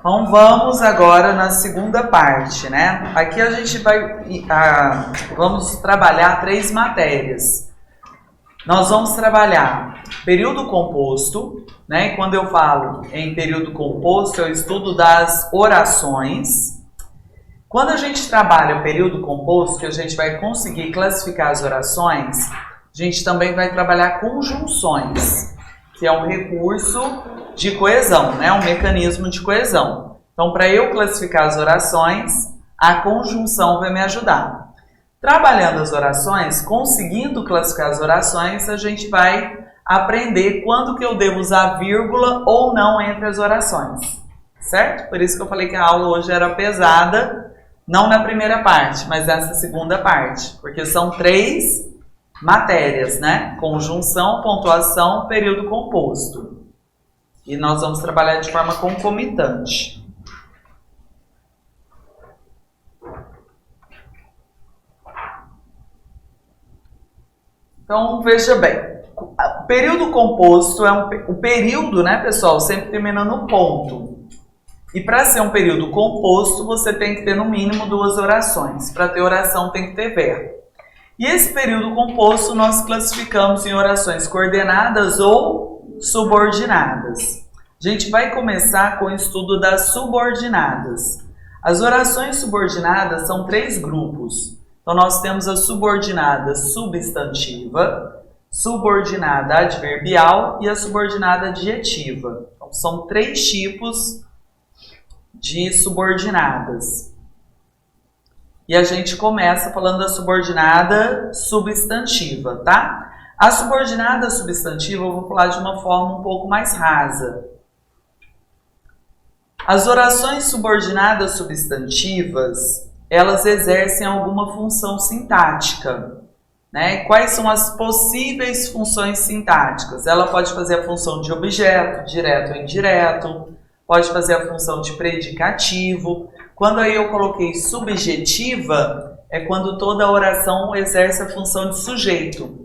Então vamos agora na segunda parte, né? Aqui a gente vamos trabalhar 3 matérias. Nós vamos trabalhar período composto, né? E quando eu falo em período composto, é o estudo das orações. Quando a gente trabalha o período composto, que a gente vai conseguir classificar as orações, a gente também vai trabalhar conjunções, que é um recurso de coesão, né? Um mecanismo de coesão. Então, para eu classificar as orações, a conjunção vai me ajudar. Trabalhando as orações, conseguindo classificar as orações, a gente vai aprender quando que eu devo usar vírgula ou não entre as orações, certo? Por isso que eu falei que a aula hoje era pesada, não na primeira parte, mas nessa segunda parte, porque são 3 matérias, né? Conjunção, pontuação, período composto. E nós vamos trabalhar de forma concomitante. Então, veja bem, o período composto é o período, né, pessoal, sempre termina no ponto. E para ser um período composto, você tem que ter no mínimo 2 orações. Para ter oração, tem que ter verbo. E esse período composto nós classificamos em orações coordenadas ou subordinadas. A gente vai começar com o estudo das subordinadas. As orações subordinadas são 3 grupos. Então, nós temos a subordinada substantiva, subordinada adverbial e a subordinada adjetiva. Então, são 3 tipos de subordinadas. E a gente começa falando da subordinada substantiva, tá? A subordinada substantiva eu vou falar de uma forma um pouco mais rasa. As orações subordinadas substantivas, elas exercem alguma função sintática, né? Quais são as possíveis funções sintáticas? Ela pode fazer a função de objeto, direto ou indireto, pode fazer a função de predicativo. Quando aí eu coloquei subjetiva, é quando toda a oração exerce a função de sujeito.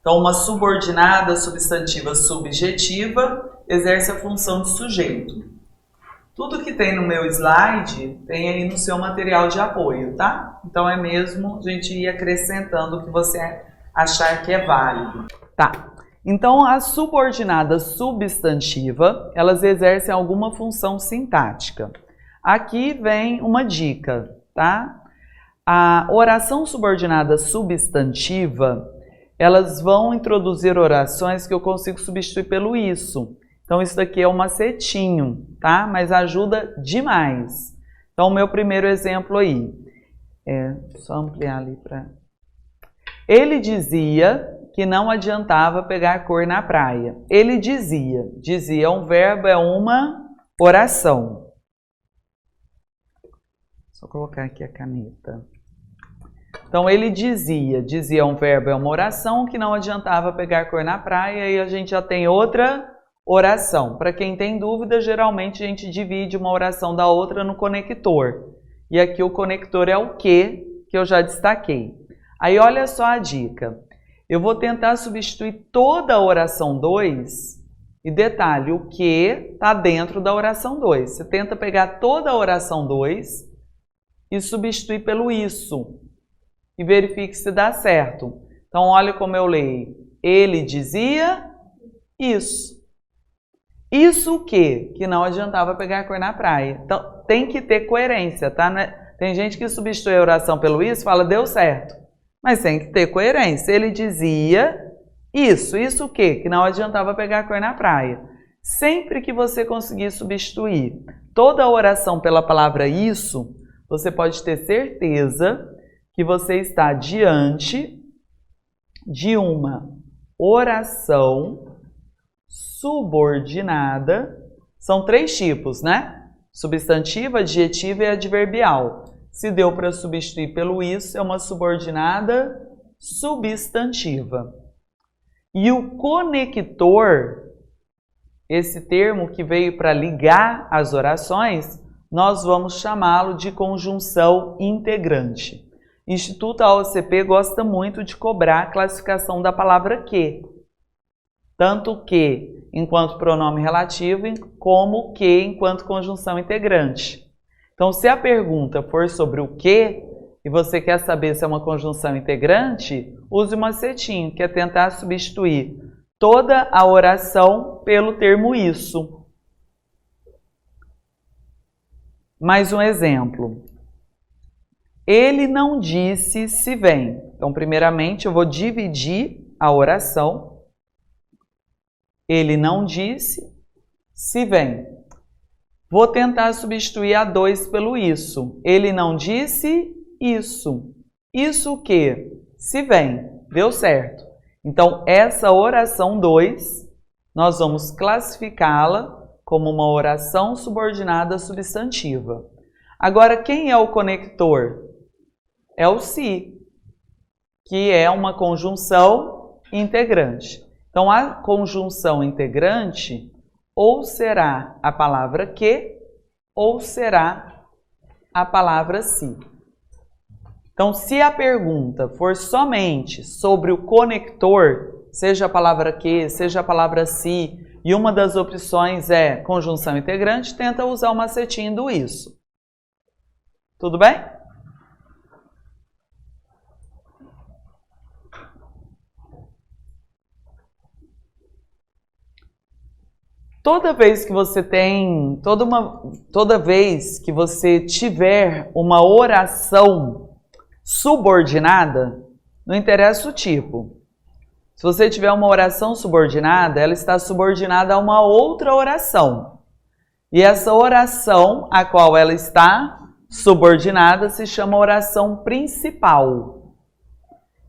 Então, uma subordinada substantiva subjetiva exerce a função de sujeito. Tudo que tem no meu slide tem aí no seu material de apoio, tá? Então é mesmo a gente ir acrescentando o que você achar que é válido. Tá. Então a subordinada substantiva, elas exercem alguma função sintática. Aqui vem uma dica, tá? A oração subordinada substantiva, elas vão introduzir orações que eu consigo substituir pelo isso. Então, isso daqui é um macetinho, tá? Mas ajuda demais. Então, o meu primeiro exemplo aí. Só ampliar ali para... Ele dizia que não adiantava pegar cor na praia. Ele dizia. Dizia é um verbo, é uma oração. Só colocar aqui a caneta. Então, ele dizia. Dizia é um verbo, é uma oração, que não adiantava pegar cor na praia. E a gente já tem outra oração. Para quem tem dúvida, geralmente a gente divide uma oração da outra no conector. E aqui o conector é o que eu já destaquei. Aí olha só a dica. Eu vou tentar substituir toda a oração 2. E detalhe, o que está dentro da oração 2. Você tenta pegar toda a oração 2 e substituir pelo isso. E verifique se dá certo. Então olha como eu leio. Ele dizia isso. Isso o quê? Que não adiantava pegar cor na praia. Então, tem que ter coerência, tá? Tem gente que substitui a oração pelo isso e fala, deu certo. Mas tem que ter coerência. Ele dizia isso o quê? Que não adiantava pegar cor na praia. Sempre que você conseguir substituir toda a oração pela palavra isso, você pode ter certeza que você está diante de uma oração subordinada. São 3 tipos, né? Substantiva, adjetiva e adverbial. Se deu para substituir pelo isso, é uma subordinada substantiva. E o conector, esse termo que veio para ligar as orações, nós vamos chamá-lo de conjunção integrante. Instituto AOCP gosta muito de cobrar a classificação da palavra que. tanto que enquanto pronome relativo, como que enquanto conjunção integrante. Então, se a pergunta for sobre o que, e você quer saber se é uma conjunção integrante, use o macetinho, que é tentar substituir toda a oração pelo termo isso. Mais um exemplo. Ele não disse se vem. Então, primeiramente, eu vou dividir a oração. Ele não disse se vem. Vou tentar substituir a 2 pelo isso. Ele não disse isso. Isso o quê? Se vem. Deu certo. Então, essa oração 2, nós vamos classificá-la como uma oração subordinada substantiva. Agora, quem é o conector? É o se, que é uma conjunção integrante. Então, a conjunção integrante ou será a palavra que ou será a palavra se. Então, se a pergunta for somente sobre o conector, seja a palavra que, seja a palavra se, e uma das opções é conjunção integrante, tenta usar o macetinho do isso. Tudo bem? Toda vez que você tiver uma oração subordinada, não interessa o tipo. Se você tiver uma oração subordinada, ela está subordinada a uma outra oração. E essa oração a qual ela está subordinada se chama oração principal.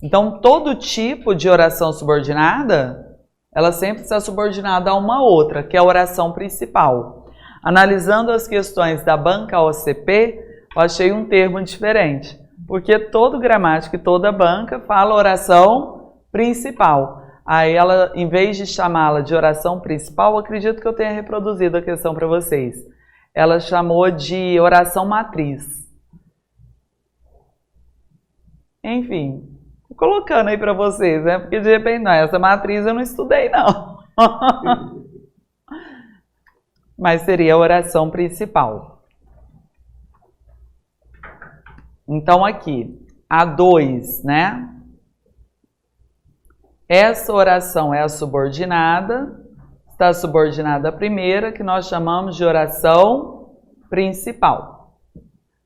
Então, todo tipo de oração subordinada, ela sempre está subordinada a uma outra, que é a oração principal. Analisando as questões da banca OCP, eu achei um termo diferente, porque todo gramático e toda banca fala oração principal. Aí ela, em vez de chamá-la de oração principal, acredito que eu tenha reproduzido a questão para vocês. Ela chamou de oração matriz. Enfim, colocando aí para vocês, né? Porque de repente, não, essa matriz eu não estudei, não. Mas seria a oração principal. Então, aqui, a 2, né? Essa oração é a subordinada, está subordinada à primeira, que nós chamamos de oração principal.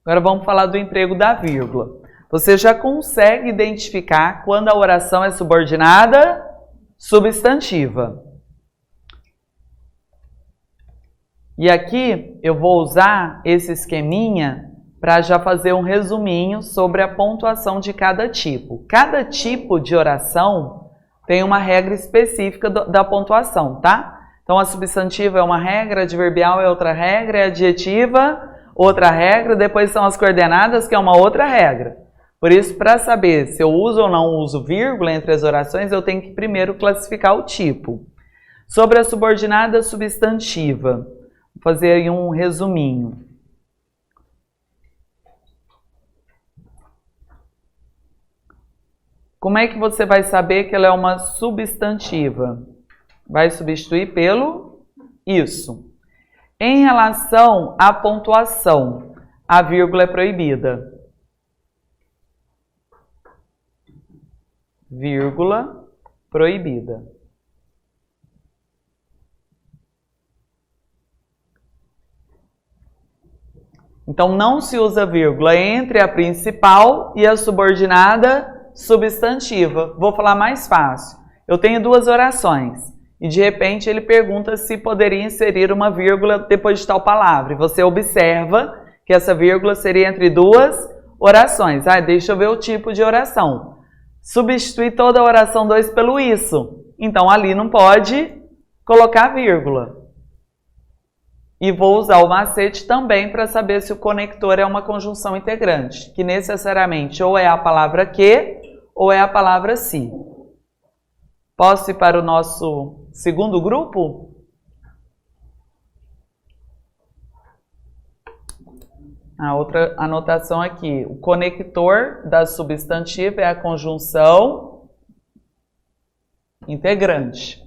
Agora vamos falar do emprego da vírgula. Você já consegue identificar quando a oração é subordinada substantiva. E aqui eu vou usar esse esqueminha para já fazer um resuminho sobre a pontuação de cada tipo. Cada tipo de oração tem uma regra específica da pontuação, tá? Então, a substantiva é uma regra, a adverbial é outra regra, a adjetiva, outra regra, depois são as coordenadas, que é uma outra regra. Por isso, para saber se eu uso ou não uso vírgula entre as orações, eu tenho que primeiro classificar o tipo. Sobre a subordinada substantiva, vou fazer aí um resuminho. Como é que você vai saber que ela é uma substantiva? Vai substituir pelo isso. Em relação à pontuação, a vírgula é proibida. Vírgula proibida. Então, não se usa vírgula entre a principal e a subordinada substantiva. Vou falar mais fácil. Eu tenho duas orações e de repente ele pergunta se poderia inserir uma vírgula depois de tal palavra. E você observa que essa vírgula seria entre duas orações. Deixa eu ver o tipo de oração. Substituir toda a oração 2 pelo isso. Então ali não pode colocar vírgula. E vou usar o macete também para saber se o conector é uma conjunção integrante, que necessariamente ou é a palavra que ou é a palavra se. Posso ir para o nosso segundo grupo? A outra anotação aqui. O conector da substantiva é a conjunção integrante.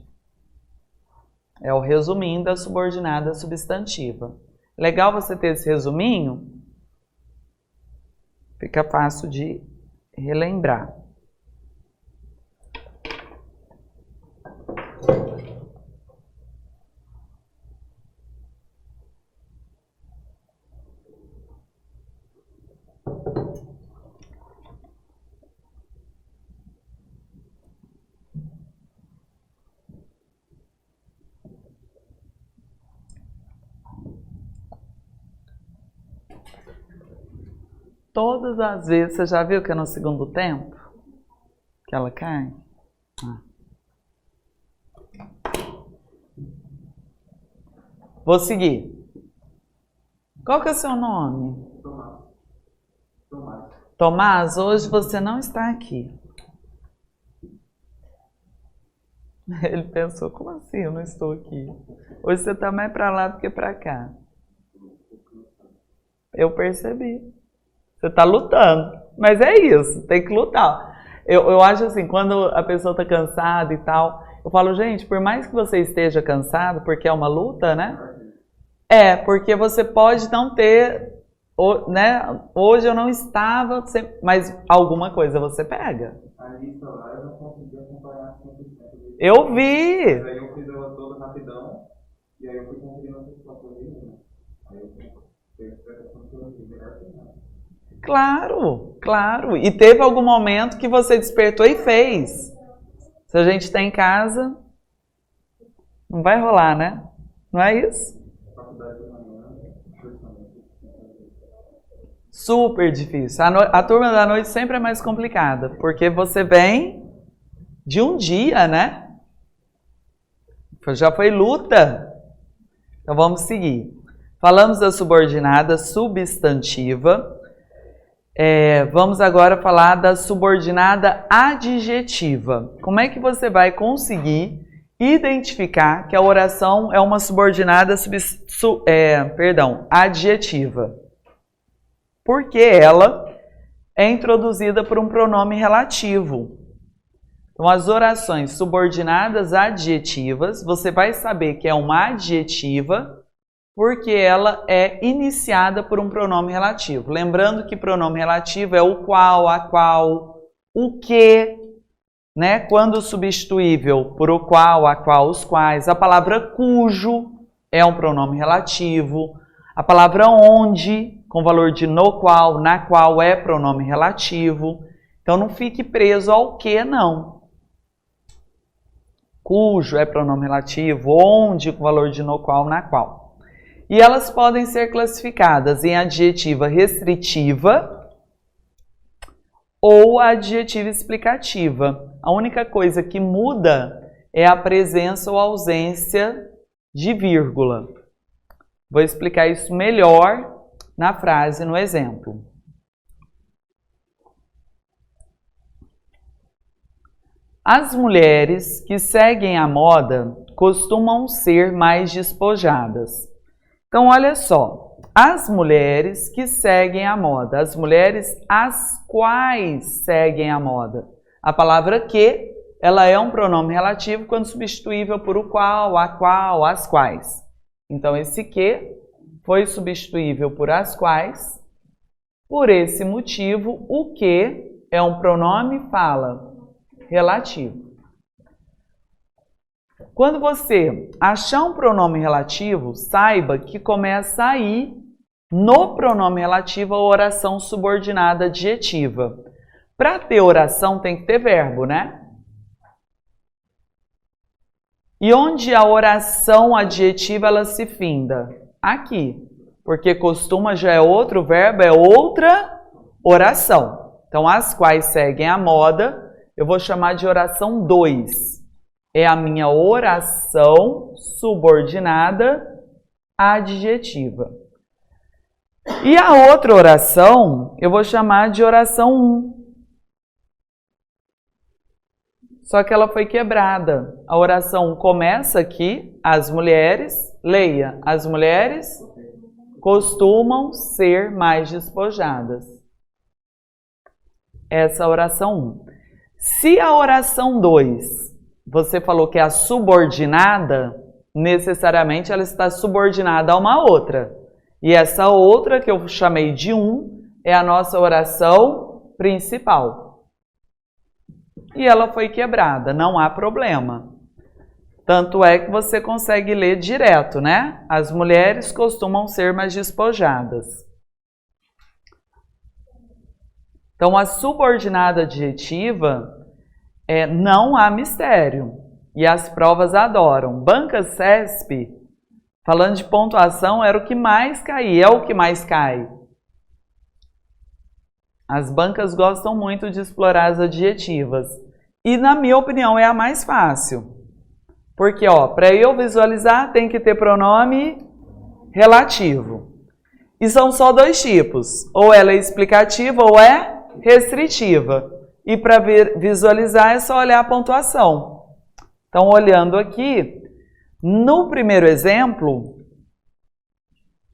É o resuminho da subordinada substantiva. Legal você ter esse resuminho, fica fácil de relembrar. Todas as vezes, você já viu que é no segundo tempo que ela cai? Vou seguir. Qual que é o seu nome? Tomás. Tomás, hoje você não está aqui. Ele pensou, como assim eu não estou aqui? Hoje você está mais para lá do que para cá. Eu percebi. Você está lutando. Mas é isso, tem que lutar. Eu acho assim, quando a pessoa está cansada e tal, eu falo, gente, por mais que você esteja cansado, porque é uma luta, né? Porque você pode não ter, né? Hoje eu não estava, mas alguma coisa você pega. A lista lá eu não consegui acompanhar 100%. Eu vi! Aí eu fiz ela toda rapidão, e aí eu fui conseguindo as situações dele, né? Aí eu fui prestando melhor que não. Claro, claro. E teve algum momento que você despertou e fez. Se a gente está em casa, não vai rolar, né? Não é isso? Super difícil. A turma da noite sempre é mais complicada, porque você vem de um dia, né? Já foi luta. Então vamos seguir. Falamos da subordinada substantiva. Vamos agora falar da subordinada adjetiva. Como é que você vai conseguir identificar que a oração é uma subordinada adjetiva? Porque ela é introduzida por um pronome relativo. Então, as orações subordinadas adjetivas, você vai saber que é uma adjetiva porque ela é iniciada por um pronome relativo. Lembrando que pronome relativo é o qual, a qual, o que, né? Quando substituível por o qual, a qual, os quais. A palavra cujo é um pronome relativo. A palavra onde, com valor de no qual, na qual, é pronome relativo. Então não fique preso ao que, não. Cujo é pronome relativo, onde, com valor de no qual, na qual. E elas podem ser classificadas em adjetiva restritiva ou adjetiva explicativa. A única coisa que muda é a presença ou ausência de vírgula. Vou explicar isso melhor na frase, no exemplo. As mulheres que seguem a moda costumam ser mais despojadas. Então, olha só. As mulheres que seguem a moda. As mulheres as quais seguem a moda. A palavra que, ela é um pronome relativo quando substituível por o qual, a qual, as quais. Então, esse que foi substituível por as quais. Por esse motivo, o que é um pronome, fala, relativo. Quando você achar um pronome relativo, saiba que começa aí, no pronome relativo, a oração subordinada adjetiva. Para ter oração tem que ter verbo, né? E onde a oração adjetiva ela se finda? Aqui. Porque costuma já é outro verbo, é outra oração. Então, as quais seguem a moda, eu vou chamar de oração 2. É a minha oração subordinada adjetiva. E a outra oração, eu vou chamar de oração 1. Só que ela foi quebrada. A oração 1 começa aqui, as mulheres, leia, as mulheres costumam ser mais despojadas. Essa é a oração 1. Se a oração 2, você falou que é a subordinada, necessariamente ela está subordinada a uma outra. E essa outra, que eu chamei de 1, é a nossa oração principal. E ela foi quebrada, não há problema. Tanto é que você consegue ler direto, né? As mulheres costumam ser mais despojadas. Então, a subordinada adjetiva não há mistério. E as provas adoram. Banca CESP, falando de pontuação, era o que mais caía, é o que mais cai. As bancas gostam muito de explorar as adjetivas. E, na minha opinião, é a mais fácil. Porque, para eu visualizar, tem que ter pronome relativo. E são só 2 tipos. Ou ela é explicativa ou é restritiva. E para visualizar é só olhar a pontuação. Então, olhando aqui, no primeiro exemplo,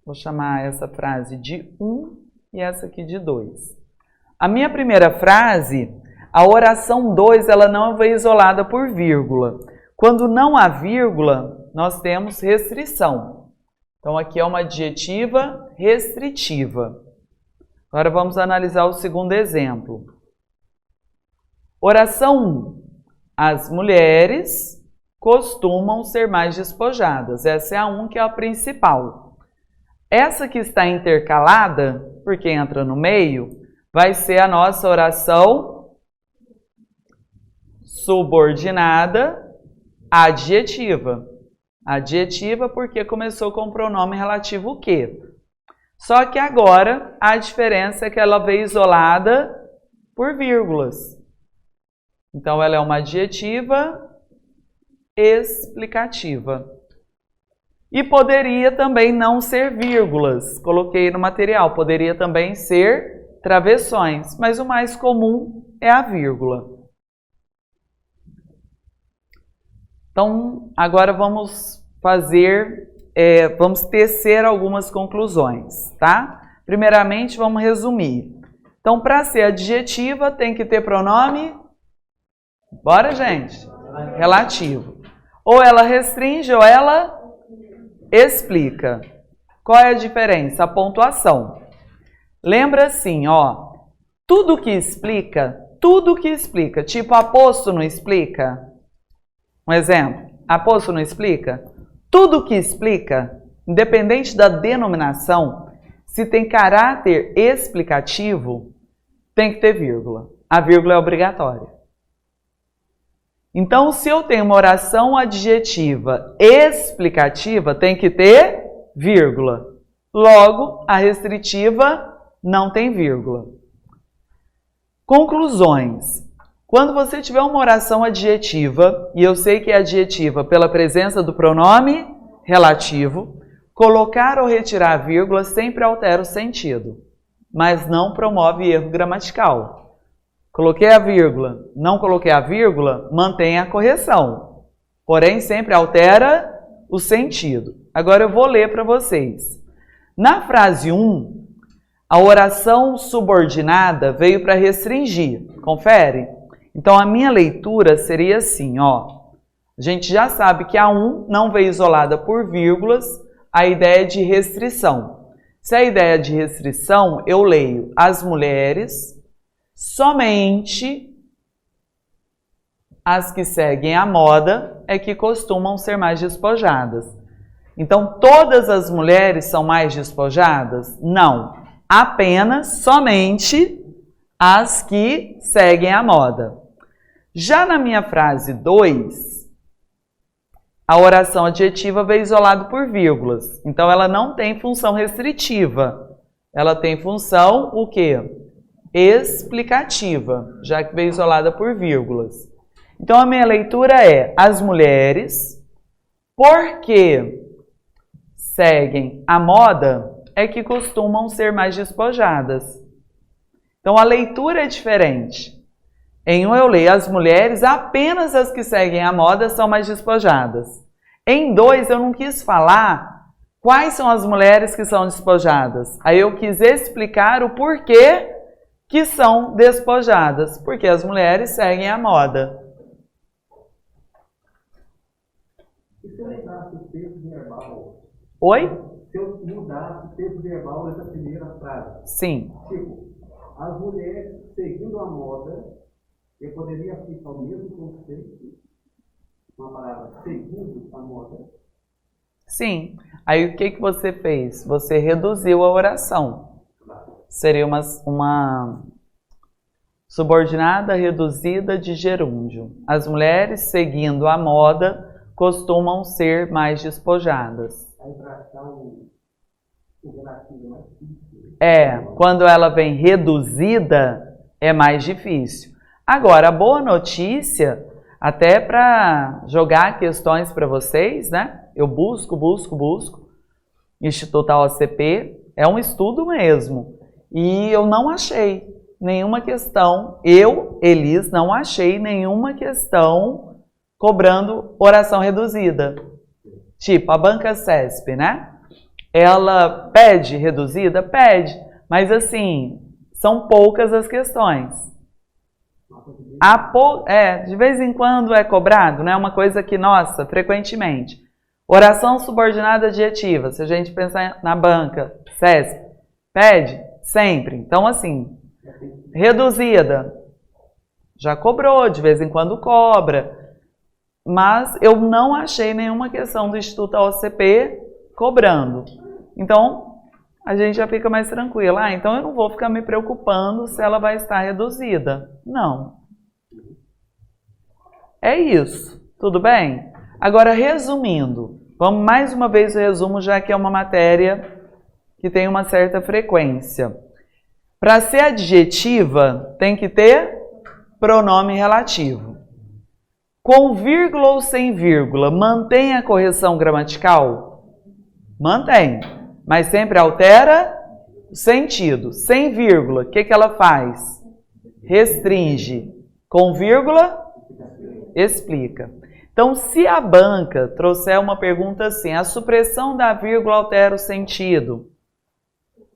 vou chamar essa frase de 1 e essa aqui de 2. A minha primeira frase, a oração 2, ela não veio isolada por vírgula. Quando não há vírgula, nós temos restrição. Então, aqui é uma adjetiva restritiva. Agora, vamos analisar o segundo exemplo. Oração 1. As mulheres costumam ser mais despojadas. Essa é a 1, que é a principal. Essa que está intercalada, porque entra no meio, vai ser a nossa oração subordinada adjetiva. Adjetiva porque começou com o pronome relativo o que. Só que agora a diferença é que ela veio isolada por vírgulas. Então ela é uma adjetiva explicativa. E poderia também não ser vírgulas. Coloquei no material. Poderia também ser travessões, mas o mais comum é a vírgula. Então, agora vamos vamos tecer algumas conclusões, tá? Primeiramente, vamos resumir. Então, para ser adjetiva, tem que ter pronome, bora, gente? Relativo. Ou ela restringe ou ela explica. Qual é a diferença? A pontuação. Lembra assim, tudo que explica, tipo aposto não explica? Um exemplo, aposto não explica? Tudo que explica, independente da denominação, se tem caráter explicativo, tem que ter vírgula. A vírgula é obrigatória. Então, se eu tenho uma oração adjetiva explicativa, tem que ter vírgula. Logo, a restritiva não tem vírgula. Conclusões. Quando você tiver uma oração adjetiva, e eu sei que é adjetiva pela presença do pronome relativo, colocar ou retirar a vírgula sempre altera o sentido, mas não promove erro gramatical. Coloquei a vírgula, não coloquei a vírgula, mantém a correção, porém sempre altera o sentido. Agora eu vou ler para vocês. Na frase 1, a oração subordinada veio para restringir. Confere? Então, a minha leitura seria assim, A gente já sabe que a 1 não veio isolada por vírgulas, a ideia de restrição. Se a ideia de restrição, eu leio as mulheres, somente as que seguem a moda é que costumam ser mais despojadas. Então, todas as mulheres são mais despojadas? Não. Apenas, somente as que seguem a moda. Já na minha frase 2, a oração adjetiva veio isolada por vírgulas. Então, ela não tem função restritiva. Ela tem função, o quê? Explicativa, já que veio isolada por vírgulas. Então, a minha leitura é: as mulheres, porque seguem a moda, é que costumam ser mais despojadas. Então, a leitura é diferente. Em um eu leio as mulheres, apenas as que seguem a moda são mais despojadas. Em 2 eu não quis falar quais são as mulheres que são despojadas. Aí eu quis explicar o porquê que são despojadas. Porque as mulheres seguem a moda. E se eu mudasse o texto verbal? Oi? Se eu mudasse o texto verbal dessa primeira frase? Sim. Tipo, as mulheres seguindo a moda, eu poderia aplicar o mesmo conceito, uma palavra, seguindo a moda? Sim. Aí o que que você fez? Você reduziu a oração. Seria uma subordinada reduzida de gerúndio. As mulheres, seguindo a moda, costumam ser mais despojadas. Aí para achar o relativo mais difícil. Quando ela vem reduzida, é mais difícil. Agora, a boa notícia, até para jogar questões para vocês, né? Eu busco. Instituto OCP, é um estudo mesmo. E eu não achei nenhuma questão, Elis, não achei nenhuma questão cobrando oração reduzida. Tipo, a banca CESP, né? Ela pede reduzida? Pede. Mas assim, são poucas as questões. De vez em quando é cobrado, né? Uma coisa que, nossa, frequentemente. Oração subordinada adjetiva, se a gente pensar na banca, CESP, pede sempre. Então, assim, reduzida, já cobrou, de vez em quando cobra. Mas eu não achei nenhuma questão do Instituto OCP cobrando. Então, a gente já fica mais tranquilo. Então eu não vou ficar me preocupando se ela vai estar reduzida. Não. É isso. Tudo bem? Agora, resumindo. Vamos mais uma vez o resumo, já que é uma matéria que tem uma certa frequência. Para ser adjetiva, tem que ter pronome relativo. Com vírgula ou sem vírgula, mantém a correção gramatical? Mantém, mas sempre altera o sentido. Sem vírgula, o que ela faz? Restringe. Com vírgula, explica. Então, se a banca trouxer uma pergunta assim, a supressão da vírgula altera o sentido,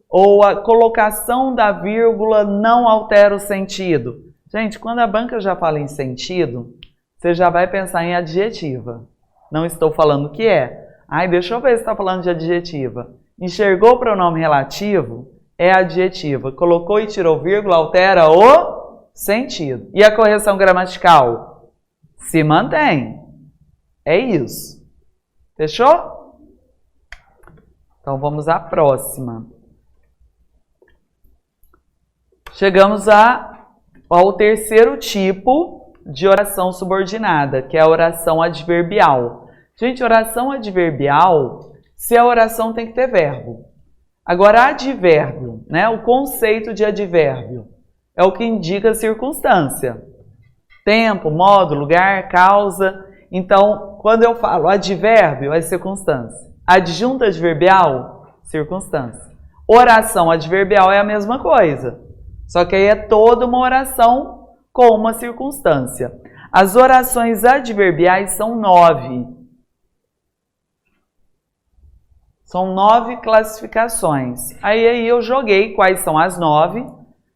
ou a colocação da vírgula não altera o sentido. Gente, quando a banca já fala em sentido, você já vai pensar em adjetiva. Não estou falando o que é. Deixa eu ver se está falando de adjetiva. Enxergou o pronome relativo? É adjetiva. Colocou e tirou vírgula, altera o sentido. E a correção gramatical? Se mantém. É isso. Fechou? Então vamos à próxima. Chegamos ao terceiro tipo de oração subordinada, que é a oração adverbial. Gente, oração adverbial, se a oração tem que ter verbo. Agora, advérbio, né? O conceito de advérbio é o que indica circunstância. Tempo, modo, lugar, causa. Então, quando eu falo advérbio, é circunstância. Adjunto adverbial, circunstância. Oração adverbial é a mesma coisa. Só que aí é toda uma oração com uma circunstância. As orações adverbiais são 9. São 9 classificações. Aí eu joguei quais são as 9,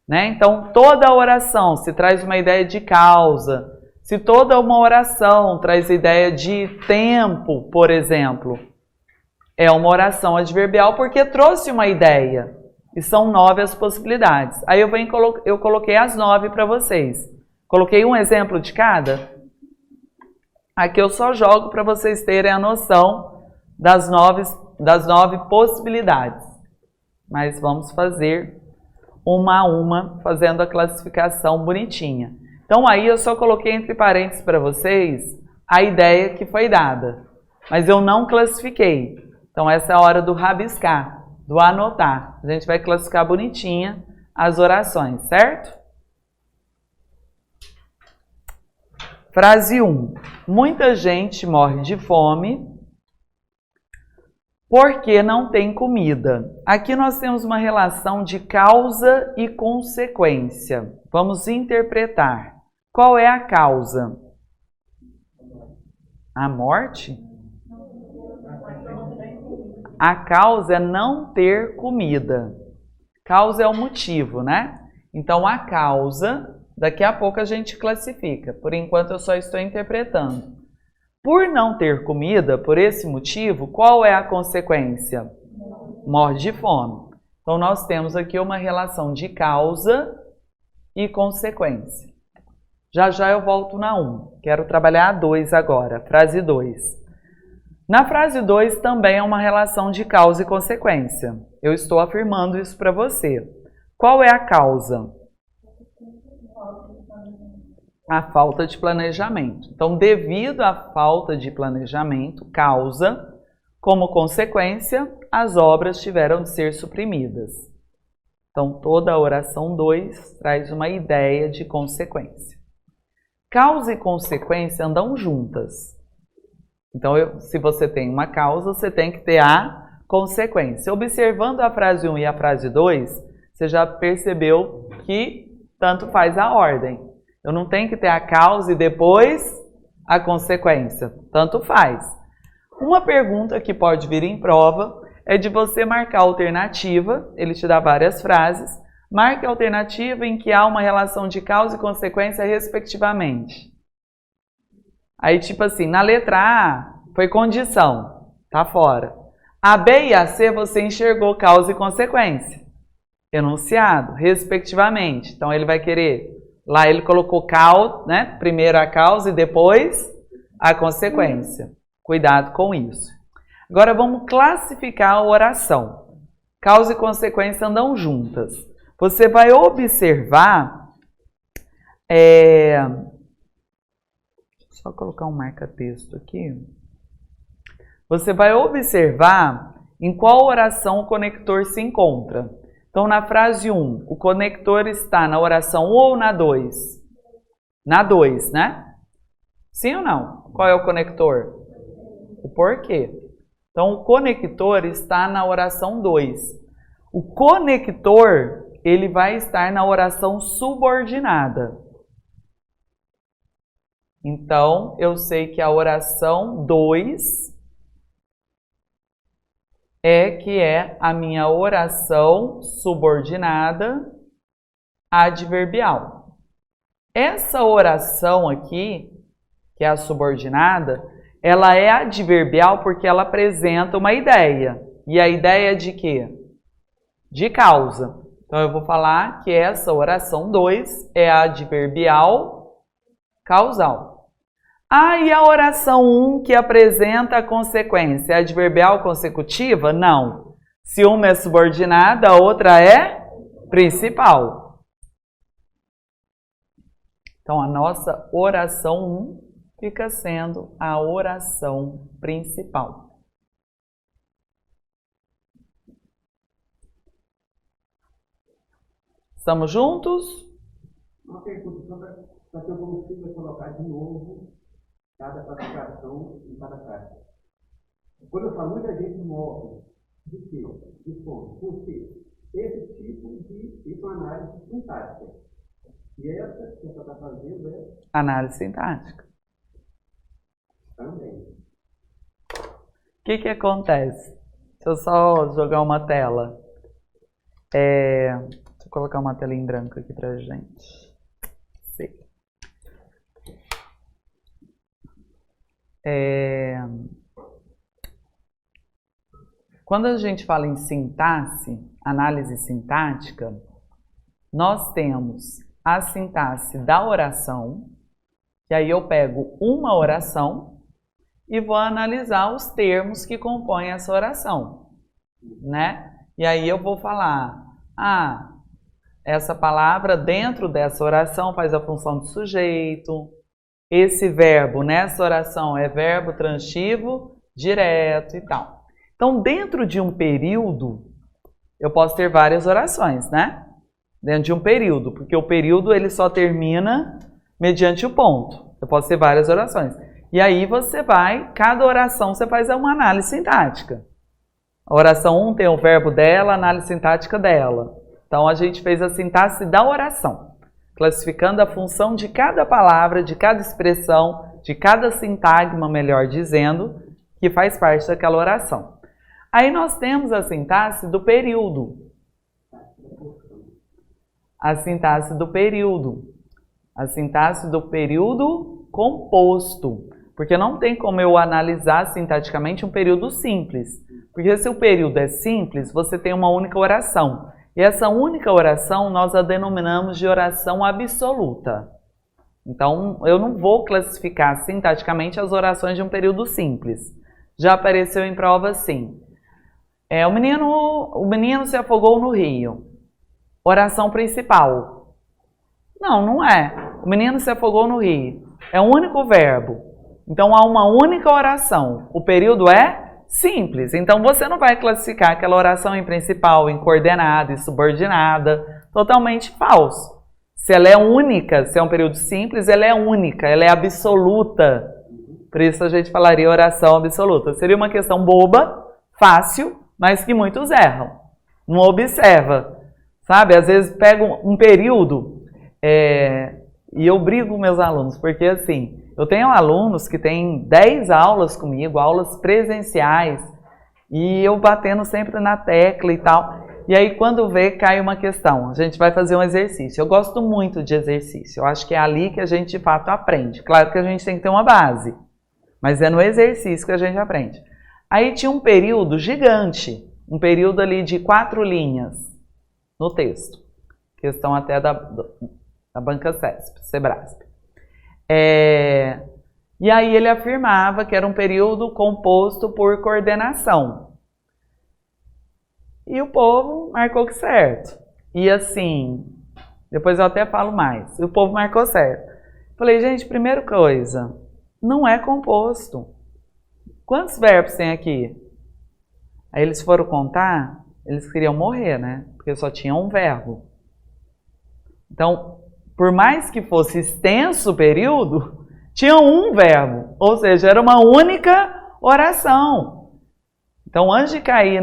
né? Então, toda oração se traz uma ideia de causa. Se toda uma oração traz ideia de tempo, por exemplo, é uma oração adverbial porque trouxe uma ideia. E são 9 as possibilidades. Aí eu coloquei as 9 para vocês. Coloquei um exemplo de cada. Aqui eu só jogo para vocês terem a noção das 9 possibilidades. Mas vamos fazer uma a uma, fazendo a classificação bonitinha. Então aí eu só coloquei entre parênteses para vocês a ideia que foi dada. Mas eu não classifiquei. Então essa é a hora do rabiscar, do anotar. A gente vai classificar bonitinha as orações, certo? Frase 1. Muita gente morre de fome porque não tem comida. Aqui nós temos uma relação de causa e consequência. Vamos interpretar. Qual é a causa? A morte? A causa é não ter comida. Causa é o motivo, né? Então, a causa, daqui a pouco a gente classifica. Por enquanto, eu só estou interpretando. Por não ter comida, por esse motivo, qual é a consequência? Morre de fome. Então, nós temos aqui uma relação de causa e consequência. Já já eu volto na 1. Quero trabalhar a 2 agora, frase 2. Na frase 2 também é uma relação de causa e consequência. Eu estou afirmando isso para você. Qual é a causa? A falta de planejamento. Então, devido à falta de planejamento, causa, como consequência, as obras tiveram de ser suprimidas. Então, toda a oração 2 traz uma ideia de consequência. Causa e consequência andam juntas. Então, se você tem uma causa, você tem que ter a consequência. Observando a frase 1 e a frase 2, você já percebeu que tanto faz a ordem. Eu não tenho que ter a causa e depois a consequência. Tanto faz. Uma pergunta que pode vir em prova é de você marcar a alternativa. Ele te dá várias frases. Marque a alternativa em que há uma relação de causa e consequência respectivamente. Aí, tipo assim, na letra A foi condição, tá fora. A B e a C você enxergou causa e consequência. Enunciado, respectivamente. Então, ele vai querer... Lá ele colocou né? Primeiro a causa e depois a consequência. Cuidado com isso. Agora, vamos classificar a oração. Causa e consequência andam juntas. Você vai observar... Só colocar um marca-texto aqui. Você vai observar em qual oração o conector se encontra. Então, na frase 1, o conector está na oração 1 ou na 2? Na 2, né? Sim ou não? Qual é o conector? O porquê. Então, o conector está na oração 2. O conector, ele vai estar na oração subordinada. Então, eu sei que a oração 2 é a minha oração subordinada adverbial. Essa oração aqui, que é a subordinada, ela é adverbial porque ela apresenta uma ideia. E a ideia é de quê? De causa. Então, eu vou falar que essa oração 2 é adverbial causal. E a oração 1 que apresenta a consequência, é adverbial consecutiva? Não. Se uma é subordinada, a outra é principal. Então, a nossa oração 1 fica sendo a oração principal. Estamos juntos? Uma pergunta para que eu consiga colocar de novo cada classificação em cada carta. Quando eu falo muita gente morre, de quê? De fome. Por quê? Esse tipo de análise sintática. E essa que você está fazendo é... Análise sintática. Também. O que acontece? Deixa eu só jogar uma tela. Deixa eu colocar uma tela em branco aqui pra gente. Sim. Quando a gente fala em sintaxe, análise sintática, nós temos a sintaxe da oração, que aí eu pego uma oração e vou analisar os termos que compõem essa oração, né? E aí eu vou falar, essa palavra dentro dessa oração faz a função de sujeito, esse verbo nessa oração é verbo transitivo direto e tal. Então, dentro de um período, eu posso ter várias orações, né? Dentro de um período, porque o período ele só termina mediante o ponto. Eu posso ter várias orações. E aí você vai, cada oração você faz uma análise sintática. A oração 1 tem o verbo dela, a análise sintática dela. Então, a gente fez a sintaxe da oração, classificando a função de cada palavra, de cada expressão, de cada sintagma, melhor dizendo, que faz parte daquela oração. Aí nós temos a sintaxe do período. A sintaxe do período. A sintaxe do período composto. Porque não tem como eu analisar sintaticamente um período simples. Porque se o período é simples, você tem uma única oração. E essa única oração nós a denominamos de oração absoluta. Então, eu não vou classificar sintaticamente as orações de um período simples. Já apareceu em prova assim. O menino se afogou no rio. Oração principal. Não, não é. O menino se afogou no rio. É um único verbo. Então, há uma única oração. O período é simples. Então, você não vai classificar aquela oração em principal, em coordenada, em subordinada. Totalmente falso. Se ela é única, se é um período simples, ela é única, ela é absoluta. Por isso a gente falaria oração absoluta. Seria uma questão boba, fácil, mas que muitos erram. Não observa. Sabe? Às vezes pega um período e eu brigo com meus alunos, porque assim, eu tenho alunos que têm 10 aulas comigo, aulas presenciais, e eu batendo sempre na tecla e tal. E aí, quando vê, cai uma questão. A gente vai fazer um exercício. Eu gosto muito de exercício. Eu acho que é ali que a gente, de fato, aprende. Claro que a gente tem que ter uma base, mas é no exercício que a gente aprende. Aí tinha um período gigante, um período ali de 4 linhas no texto. Questão até da banca Sebrasp. E aí ele afirmava que era um período composto por coordenação. E o povo marcou que certo. E assim, depois eu até falo mais. O povo marcou certo. Falei, gente, primeira coisa, não é composto. Quantos verbos tem aqui? Aí eles foram contar, eles queriam morrer, né? Porque só tinha um verbo. Então, por mais que fosse extenso o período, tinha um verbo. Ou seja, era uma única oração. Então, antes de cair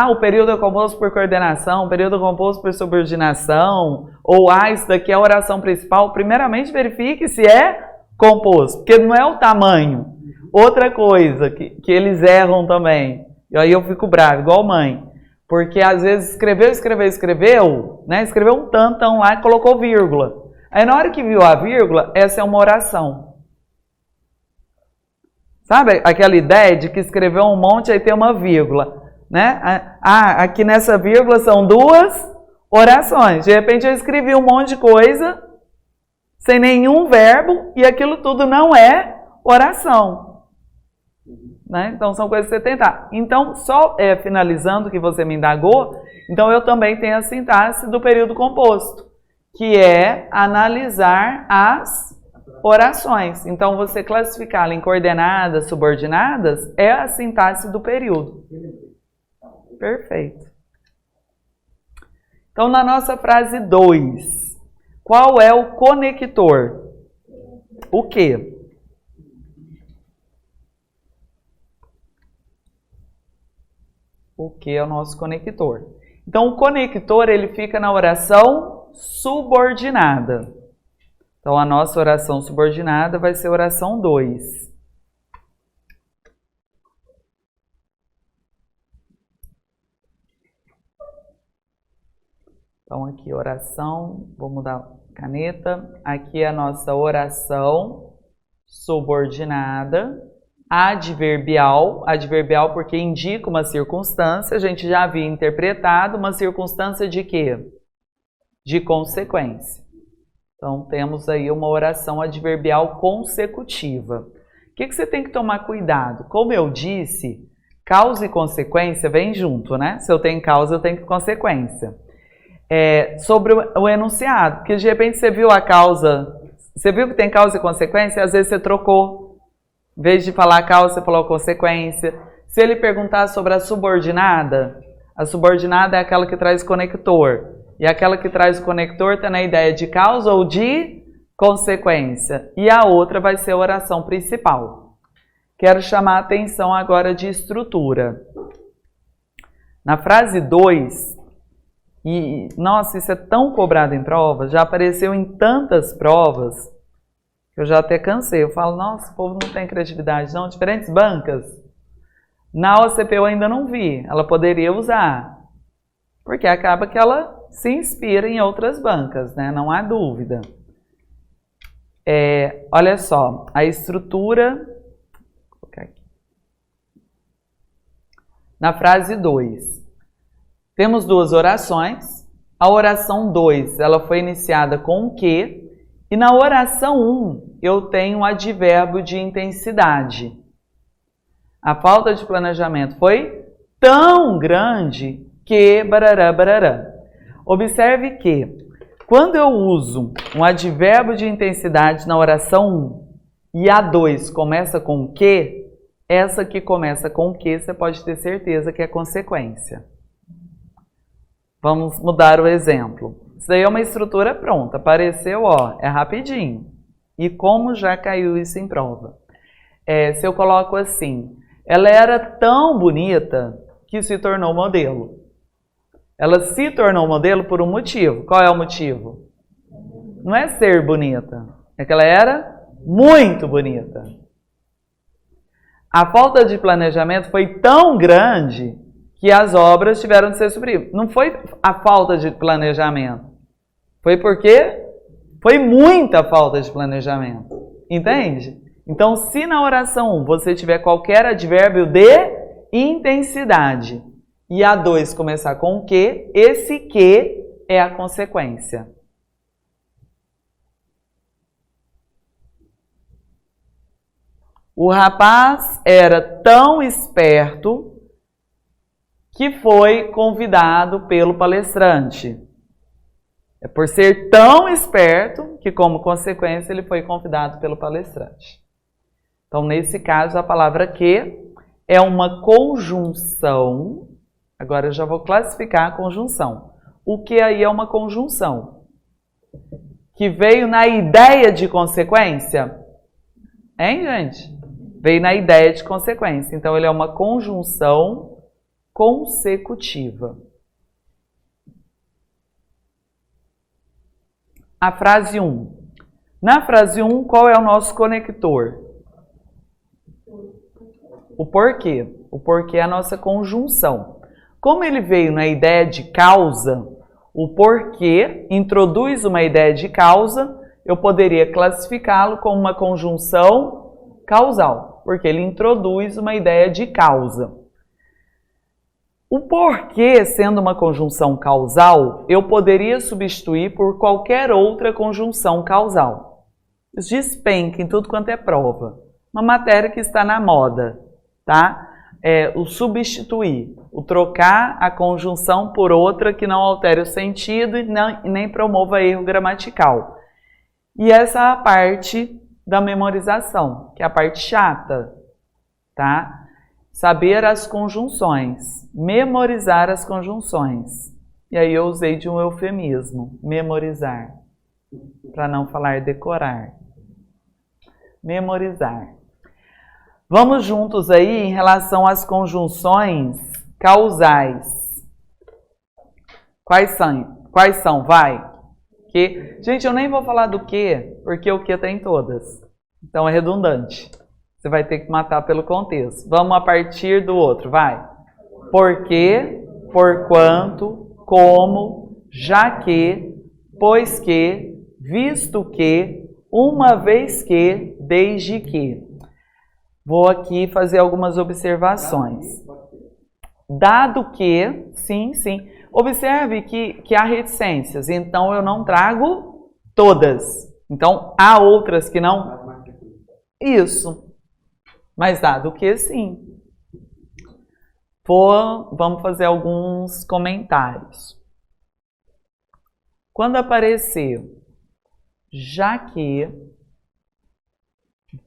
o período é composto por coordenação, o período é composto por subordinação, ou isso daqui é a oração principal, primeiramente verifique se é composto, porque não é o tamanho. Outra coisa que eles erram também, e aí eu fico bravo, igual mãe, porque às vezes escreveu, né? Escreveu um tantão lá e colocou vírgula. Aí na hora que viu a vírgula, essa é uma oração. Sabe aquela ideia de que escreveu um monte e aí tem uma vírgula? Né? Aqui nessa vírgula são 2 orações. De repente eu escrevi um monte de coisa sem nenhum verbo e aquilo tudo não é oração. Né? Então são coisas que você tentar. Então, só finalizando o que você me indagou, então eu também tenho a sintaxe do período composto, que é analisar as orações. Então, você classificá-la em coordenadas, subordinadas, é a sintaxe do período. Perfeito. Então, na nossa frase 2, qual é o conector? O quê? O que é o nosso conector? Então, o conector, ele fica na oração subordinada. Então, a nossa oração subordinada vai ser a oração 2. Então, aqui oração, vou mudar a caneta. Aqui é a nossa oração subordinada, adverbial. Adverbial porque indica uma circunstância. A gente já havia interpretado uma circunstância de quê? De consequência. Então, temos aí uma oração adverbial consecutiva. O que você tem que tomar cuidado? Como eu disse, causa e consequência vem junto, né? Se eu tenho causa, eu tenho consequência. Sobre o enunciado, porque de repente você viu a causa, você viu que tem causa e consequência, às vezes você trocou, em vez de falar causa, você falou consequência. Se ele perguntar sobre a subordinada é aquela que traz conector, e aquela que traz o conector está na ideia de causa ou de consequência, e a outra vai ser a oração principal. Quero chamar a atenção agora de estrutura. Na frase 2, e, nossa, isso é tão cobrado em provas, já apareceu em tantas provas, que eu já até cansei. Eu falo, nossa, o povo não tem criatividade, não. Diferentes bancas. Na OCP eu ainda não vi, ela poderia usar, porque acaba que ela se inspira em outras bancas, né? Não há dúvida. Olha só, a estrutura... Vou colocar aqui. Na frase 2, temos duas orações. A oração 2, ela foi iniciada com o que? E na oração 1, eu tenho um advérbio de intensidade. A falta de planejamento foi tão grande que... barará, barará. Observe que, quando eu uso um advérbio de intensidade na oração 1 e a 2 começa com o que, essa que começa com o que, você pode ter certeza que é consequência. Vamos mudar o exemplo. Isso daí é uma estrutura pronta. Apareceu, ó, é rapidinho. E como já caiu isso em prova? Se eu coloco assim, ela era tão bonita que se tornou modelo. Ela se tornou modelo por um motivo. Qual é o motivo? Não é ser bonita, é que ela era muito bonita. A falta de planejamento foi tão grande que as obras tiveram de ser supridas. Não foi a falta de planejamento, foi porque foi muita falta de planejamento. Entende? Então, se na oração 1 você tiver qualquer advérbio de intensidade e a 2 começar com o que, esse que é a consequência. O rapaz era tão esperto que foi convidado pelo palestrante. É por ser tão esperto que, como consequência, ele foi convidado pelo palestrante. Então, nesse caso, a palavra que é uma conjunção. Agora eu já vou classificar a conjunção. O que aí é uma conjunção? Que veio na ideia de consequência? Hein, gente? Veio na ideia de consequência. Então, ele é uma conjunção consecutiva. A frase 1. Na frase 1, qual é o nosso conector? O porquê. O porquê é a nossa conjunção. Como ele veio na ideia de causa, o porquê introduz uma ideia de causa, eu poderia classificá-lo como uma conjunção causal, porque ele introduz uma ideia de causa. O porquê, sendo uma conjunção causal, eu poderia substituir por qualquer outra conjunção causal. Despenca em tudo quanto é prova. Uma matéria que está na moda, tá? O substituir, o trocar a conjunção por outra que não altere o sentido e nem promova erro gramatical. E essa é a parte da memorização, que é a parte chata, tá? Saber as conjunções, memorizar as conjunções. E aí eu usei de um eufemismo, memorizar, para não falar decorar. Memorizar. Vamos juntos aí em relação às conjunções causais. Quais são? Vai. Que. Gente, eu nem vou falar do que, porque o que tem todas. Então é redundante. Você vai ter que matar pelo contexto. Vamos a partir do outro, vai. Porque, porquanto, como, já que, pois que, visto que, uma vez que, desde que. Vou aqui fazer algumas observações. Dado que, sim. Observe que há reticências, então eu não trago todas. Então, há outras que não... Isso. Mas dado que, sim. Vamos fazer alguns comentários. Quando aparecer, já que,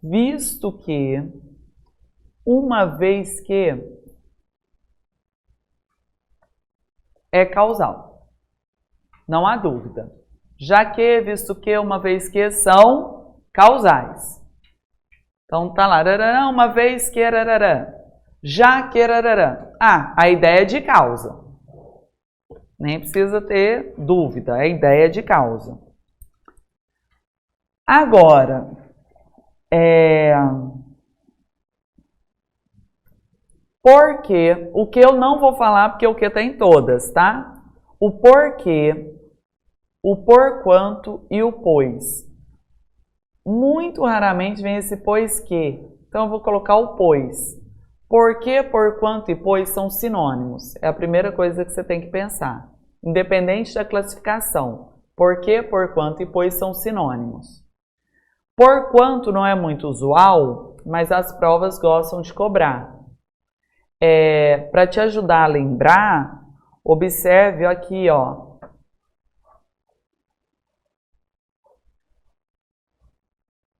visto que, uma vez que, é causal. Não há dúvida. Já que, visto que, uma vez que, são causais. Então tá lá, rarará, uma vez que, rarará. Já que, rarará. A ideia é de causa. Nem precisa ter dúvida, é a ideia de causa. Agora, porque, o que eu não vou falar, porque o que tem todas, tá? O porquê, o porquanto e o pois. muito raramente vem esse pois que. Então eu vou colocar o pois. Porque, por quanto e pois são sinônimos. É a primeira coisa que você tem que pensar. Independente da classificação. Porque, por quanto e pois são sinônimos. Por quanto não é muito usual, mas as provas gostam de cobrar. Para te ajudar a lembrar, observe aqui, ó.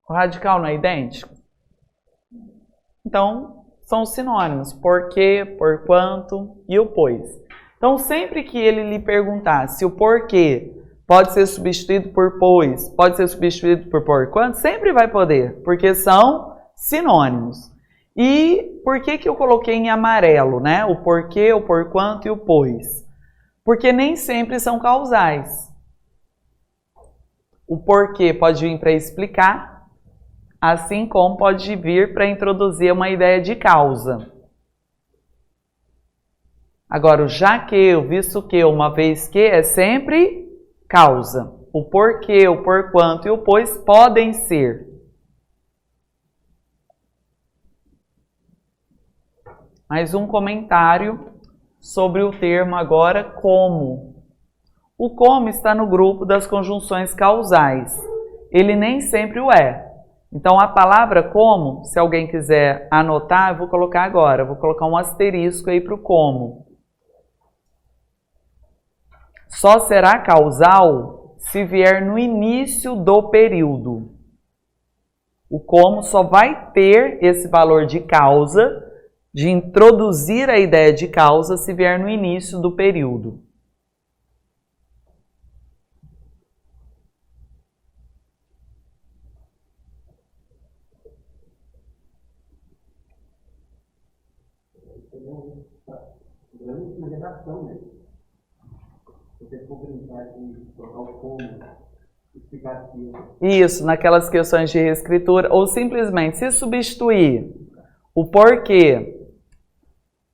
O radical não é idêntico? Então, são os sinônimos. Porque, por quanto e o pois. Então, sempre que ele lhe perguntar se o porquê pode ser substituído por pois, pode ser substituído por quanto, sempre vai poder, porque são sinônimos. E por que eu coloquei em amarelo, né? O porquê, o por quanto e o pois? Porque nem sempre são causais. O porquê pode vir para explicar, assim como pode vir para introduzir uma ideia de causa. Agora, o já que, o visto que, uma vez que, é sempre causa. O porquê, o por quanto e o pois podem ser. Mais um comentário sobre o termo agora como. O como está no grupo das conjunções causais. Ele nem sempre o é. Então, a palavra como, se alguém quiser anotar, eu vou colocar agora. Eu vou colocar um asterisco aí para o como. Só será causal se vier no início do período. O como só vai ter esse valor de causa, de introduzir a ideia de causa, se vier no início do período. Na redação, né? Você for brincar de colocar o como, explicativo. Isso, naquelas questões de reescritura, ou simplesmente se substituir o porquê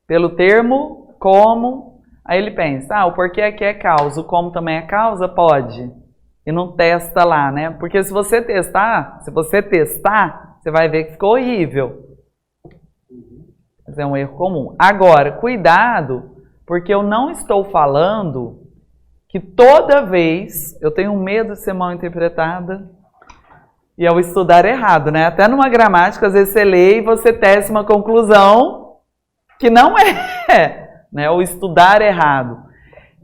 pelo termo como, aí ele pensa, o porquê aqui é causa, o como também é causa, pode. E não testa lá, né? Porque se você testar, você vai ver que ficou horrível. Mas é um erro comum. Agora, cuidado, porque eu não estou falando que toda vez, eu tenho medo de ser mal interpretada e ao estudar errado, né? Até numa gramática, às vezes você lê e você tece uma conclusão que não é, né? O estudar errado.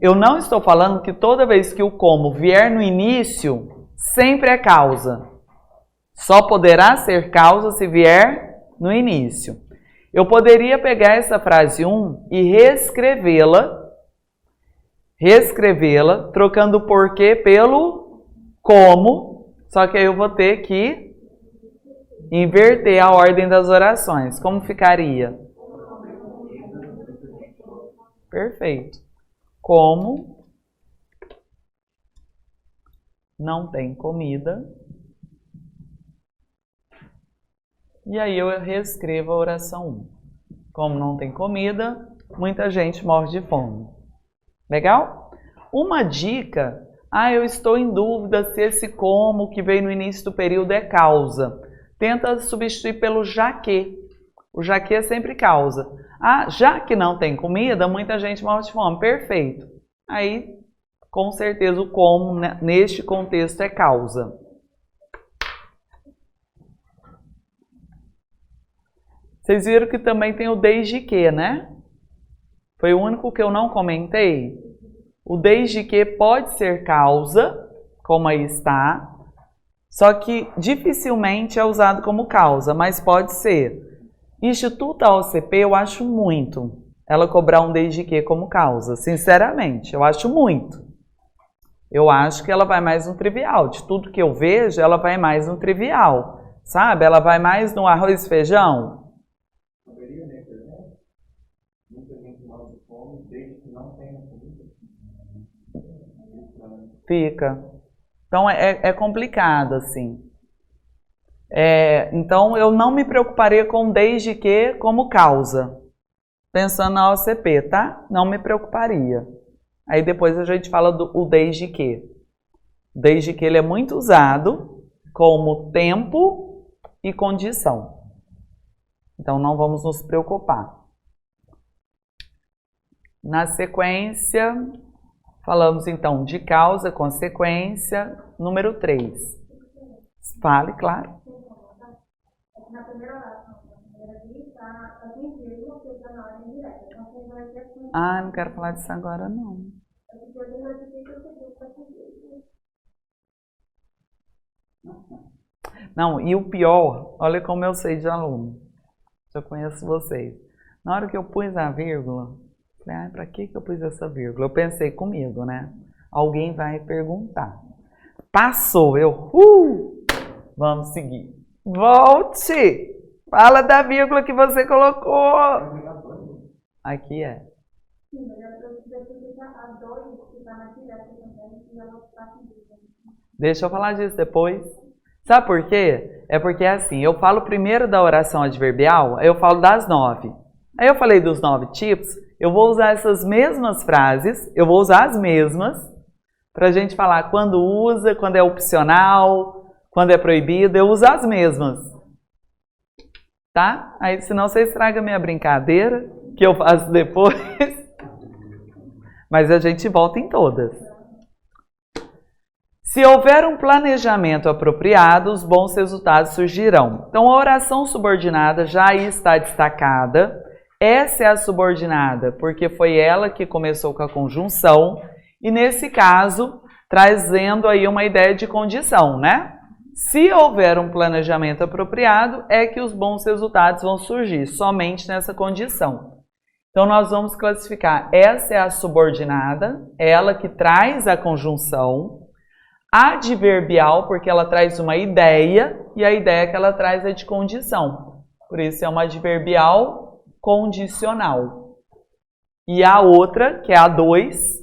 Eu não estou falando que toda vez que o como vier no início, sempre é causa. Só poderá ser causa se vier no início. Eu poderia pegar essa frase 1 e reescrevê-la, trocando o porquê pelo como, só que aí eu vou ter que inverter a ordem das orações. Como ficaria? Perfeito. Como não tem comida. E aí eu reescrevo a oração 1. Como não tem comida, muita gente morre de fome. Legal? Uma dica, eu estou em dúvida se esse como que veio no início do período é causa. Tenta substituir pelo já que. O já que é sempre causa. Já que não tem comida, muita gente morre de fome. Perfeito. Aí, com certeza, o como neste contexto é causa. Vocês viram que também tem o desde que, né? Foi o único que eu não comentei. O desde que pode ser causa, como aí está, só que dificilmente é usado como causa, mas pode ser. Instituto OCP, eu acho muito ela cobrar um desde que como causa, sinceramente, eu acho muito. Eu acho que ela vai mais no trivial. De tudo que eu vejo, ela vai mais no trivial, sabe? Ela vai mais no arroz e feijão. Fica. Então é complicado, assim. Então eu não me preocuparia com desde que como causa. Pensando na OCP, tá? Não me preocuparia. Aí depois a gente fala do desde que. Desde que ele é muito usado como tempo e condição. Então, não vamos nos preocupar. Na sequência, falamos então de causa, consequência, número 3. Fale, claro. Na primeira oração, na primeira lista, a gente viu uma coisa na ordem direta. Então, você vai ter que... Ah, não quero falar disso agora, não. Não, e o pior, olha como eu sei de aluno. Eu conheço vocês. Na hora que eu pus a vírgula, falei, ah, pra que eu pus essa vírgula? Eu pensei comigo, né? Alguém vai perguntar. Passou, vamos seguir. Volte! Fala da vírgula que você colocou. Aqui é. Sim, mas eu queria explicar a 2 que está na direta também, e ela está aqui. Deixa eu falar disso depois. Sabe por quê? É porque assim, eu falo primeiro da oração adverbial, aí eu falo das 9. Aí eu falei dos 9 tipos, eu vou usar essas mesmas frases, eu vou usar as mesmas, pra gente falar quando usa, quando é opcional, quando é proibido, eu uso as mesmas. Tá? Aí senão você estraga a minha brincadeira, que eu faço depois. Mas a gente volta em todas. Se houver um planejamento apropriado, os bons resultados surgirão. Então, a oração subordinada já aí está destacada. Essa é a subordinada, porque foi ela que começou com a conjunção. E, nesse caso, trazendo aí uma ideia de condição, né? Se houver um planejamento apropriado, é que os bons resultados vão surgir, somente nessa condição. Então, nós vamos classificar. Essa é a subordinada, ela que traz a conjunção. Adverbial, porque ela traz uma ideia, e a ideia que ela traz é de condição. Por isso é uma adverbial condicional. E a outra, que é a 2,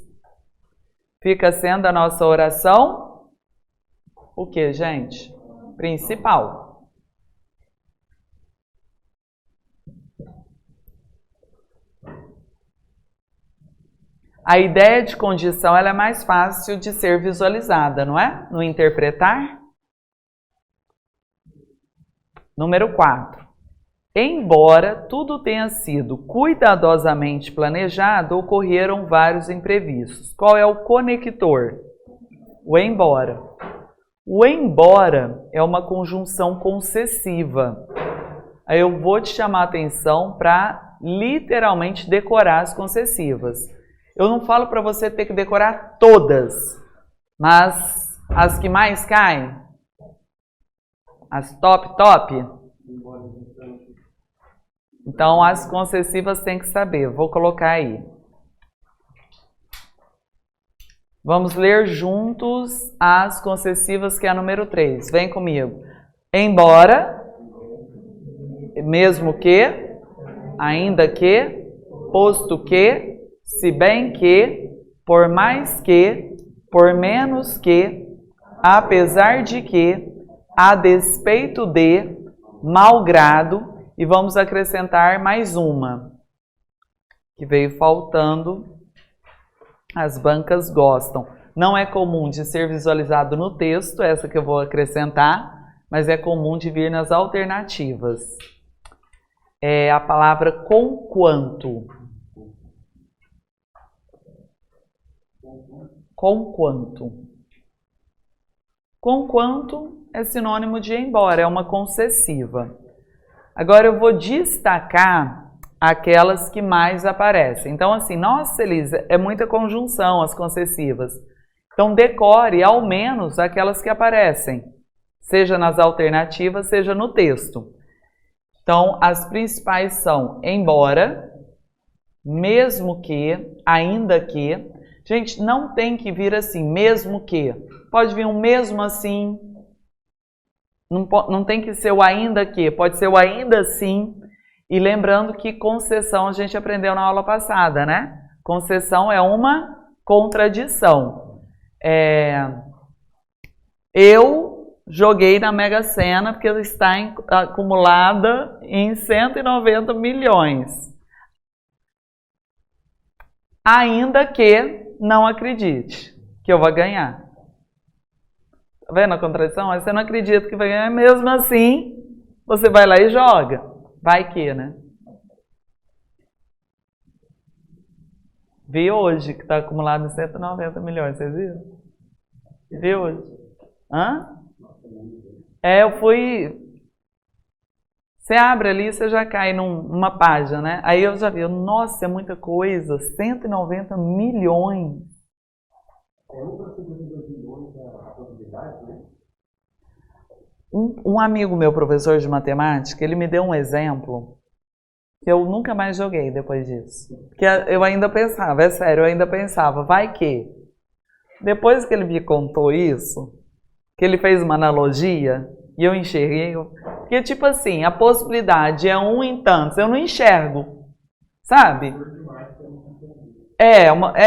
fica sendo a nossa oração, o que, gente? Principal. A ideia de condição ela é mais fácil de ser visualizada, não é? No interpretar. Número 4. Embora tudo tenha sido cuidadosamente planejado, ocorreram vários imprevistos. Qual é o conector? O embora. O embora é uma conjunção concessiva. Aí eu vou te chamar a atenção para literalmente decorar as concessivas. Eu não falo para você ter que decorar todas, mas as que mais caem, as top. Então, as concessivas tem que saber. Vou colocar aí. Vamos ler juntos as concessivas, que é a número 3. Vem comigo. Embora, mesmo que, ainda que, posto que, se bem que, por mais que, por menos que, apesar de que, a despeito de, malgrado, e vamos acrescentar mais uma, que veio faltando, as bancas gostam. Não é comum de ser visualizado no texto, essa que eu vou acrescentar, mas é comum de vir nas alternativas. É a palavra conquanto. Conquanto. Conquanto é sinônimo de embora, é uma concessiva. Agora eu vou destacar aquelas que mais aparecem. Então assim, nossa Elisa, é muita conjunção as concessivas. Então decore ao menos aquelas que aparecem, seja nas alternativas, seja no texto. Então as principais são embora, mesmo que, ainda que. Gente, não tem que vir assim, mesmo que. Pode vir um mesmo assim. Não tem que ser o ainda que. Pode ser o ainda assim. E lembrando que concessão a gente aprendeu na aula passada, né? Concessão é uma contradição. Eu joguei na Mega Sena porque ela está acumulada em 190 milhões. Ainda que não acredite que eu vou ganhar. Tá vendo a contradição? Aí você não acredita que vai ganhar, mesmo assim, você vai lá e joga. Vai que, né? Vi hoje que está acumulado em 190 milhões, vocês viram? Vi hoje. Hã? Eu fui... Você abre ali, você já cai numa página, né? Aí eu já vi, nossa, é muita coisa, 190 milhões. É 1 para 52 milhões a possibilidade, né? Um amigo meu, professor de matemática, ele me deu um exemplo que eu nunca mais joguei depois disso. Que eu ainda pensava, é sério, eu ainda pensava, vai que... Depois que ele me contou isso, que ele fez uma analogia, e eu enxerguei... Porque, tipo assim, a possibilidade é 1 em tantos, eu não enxergo, sabe?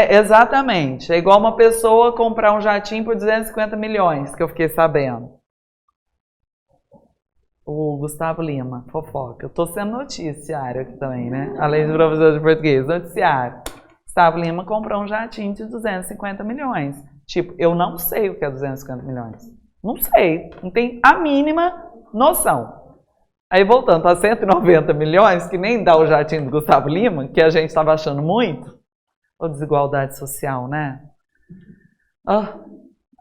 Exatamente. É igual uma pessoa comprar um jatinho por 250 milhões, que eu fiquei sabendo. O Gustavo Lima, fofoca. Eu tô sendo noticiário aqui também, né? Além de professor de português, noticiário. Gustavo Lima comprou um jatinho de 250 milhões. Tipo, eu não sei o que é 250 milhões. Não sei. Não tem a mínima noção. Aí voltando para 190 milhões, que nem dá o jatinho do Gustavo Lima, que a gente estava achando muito. Ou desigualdade social, né?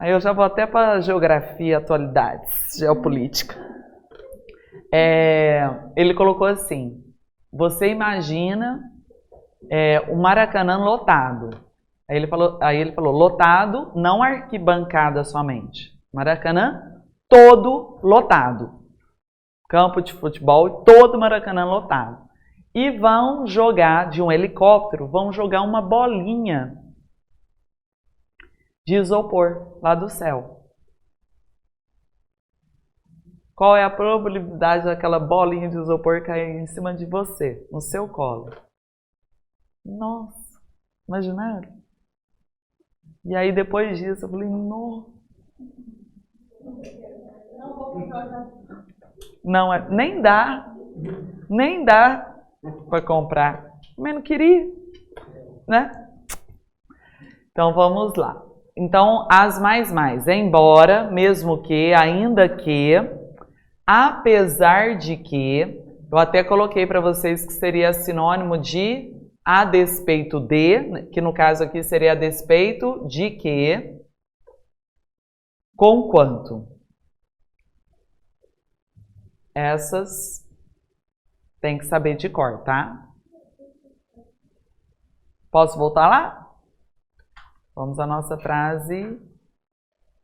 Aí eu já vou até para geografia, atualidades, geopolítica. Ele colocou assim, você imagina o Maracanã lotado. Aí ele falou, lotado, não arquibancada somente. Maracanã todo lotado. Campo de futebol, todo Maracanã lotado. E vão jogar de um helicóptero, vão jogar uma bolinha de isopor lá do céu. Qual é a probabilidade daquela bolinha de isopor cair em cima de você, no seu colo? Nossa, imaginaram? E aí depois disso eu falei, nossa. Não, nem dá para comprar. Mas não queria, né? Então vamos lá. Então, as mais, embora, mesmo que, ainda que, apesar de que, eu até coloquei para vocês que seria sinônimo de a despeito de, que no caso aqui seria a despeito de que, conquanto. Essas tem que saber de cor, tá? Posso voltar lá? Vamos à nossa frase